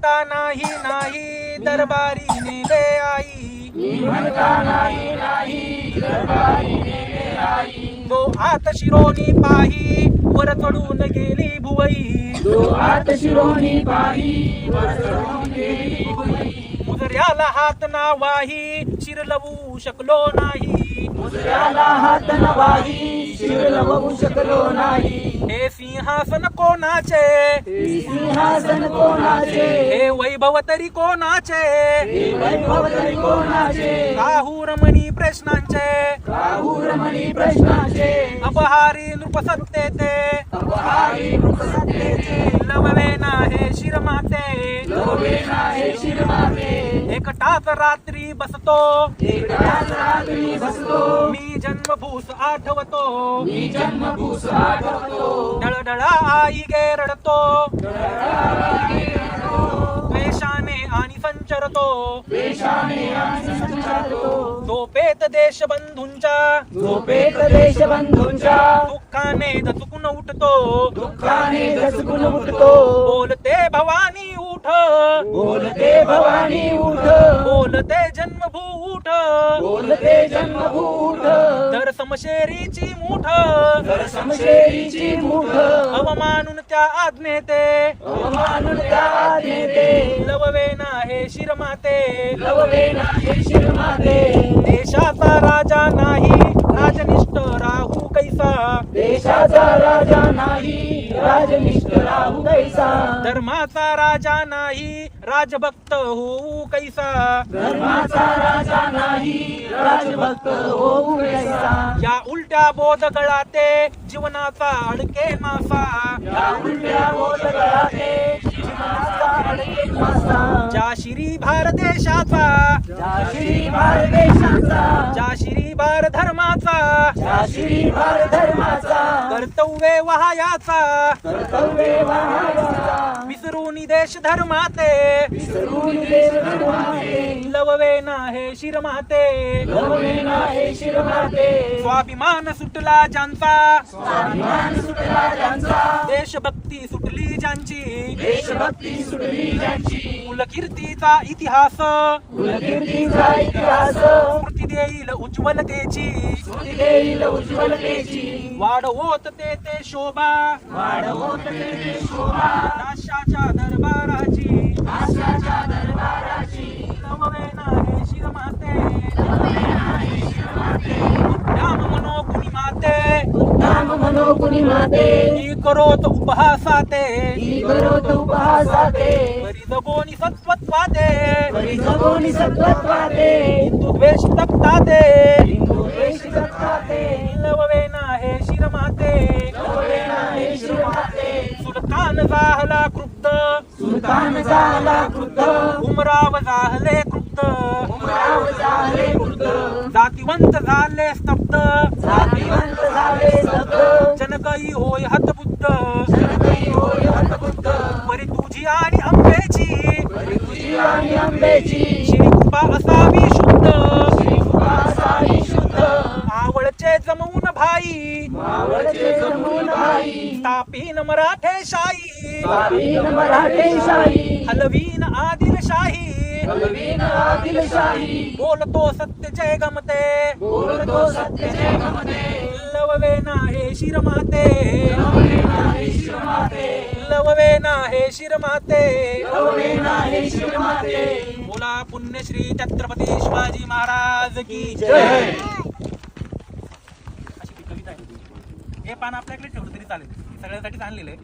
म्हणता नाही नाही दरबारी नेले आई, तो आत शिरोनी पाही वर चढून गेली भुवई, मुजऱ्याला हात ना वाही शिरलवू शकलो नाही, हे सिंहासन कोणाचे, हे वैभव तरी कोणाचे, काहूरमणी प्रश्नांचे, अपहारी नृपसत्तेचे, लववेना हे शिरमाते, एकटाच रात्री बसतो, मी जन्मभूस आठवतो, डळडळा आई गे रडतो, द्वेषाने आणि संचरतो, झोपेत देशबंधूंच्या, दुःखाने दचकून उठतो, बोलते भवानी उठ, बोलते जन्मभू उठ, धर समशेरीची मूठ, अवमानून त्या आज्ञेते, लववेना हे शिरमाते, देशाचा राजा नाही राजनिष्ठ राहू कैसा, धर्माचा राजा नाही राजभक्त होऊ कैसा, या उलट्या बोधगळाते जीवनाचा अडके मासा, ज्या श्री भारदेशाचा, ज्या श्री भार धर्माचा, कर्तव्य वहायाचा, विसरून देश धर्माते, लववेना हे शिरमाते, स्वाभिमान सुटला ज्यांचा, देशभक्ती सुटली ज्यांची, कुलकीर्तीचा इतिहास, स्मृती देईल उज्ज्वलतेची, वाढवोत ते शोभा, नाशाच्या दरबाराची, लववेना हे शिरमाते, उत्तम मनो कुणी माते, ही करोत उपहासाते, बरी जगोनी सत्वत्वाते, हिंदू द्वेष तक्ताते, लववेना हे शिरमाते, सुलतान झाला क्रुद्ध, उमराव झाले क्रुद्ध, जातिवंत झाले स्तब्ध, जनकही होय हतबुद्ध, परी तुझी आणि आंबेची, श्रीकृपा असावी शुद्ध, आवळचे जमवून भाई, स्थापीन मराठेशाही, हलवीन आदिलशाही, बोलतो सत्य जय गमते, लववेना हे शिरमाते, लववेना हे शिरमाते, बोला पुण्यश्री छत्रपती शिवाजी महाराज की जय. हे पान आपल्याकडे ठेवलं तरी चालेल, सगळ्यांसाठीच आणलेलं आहे.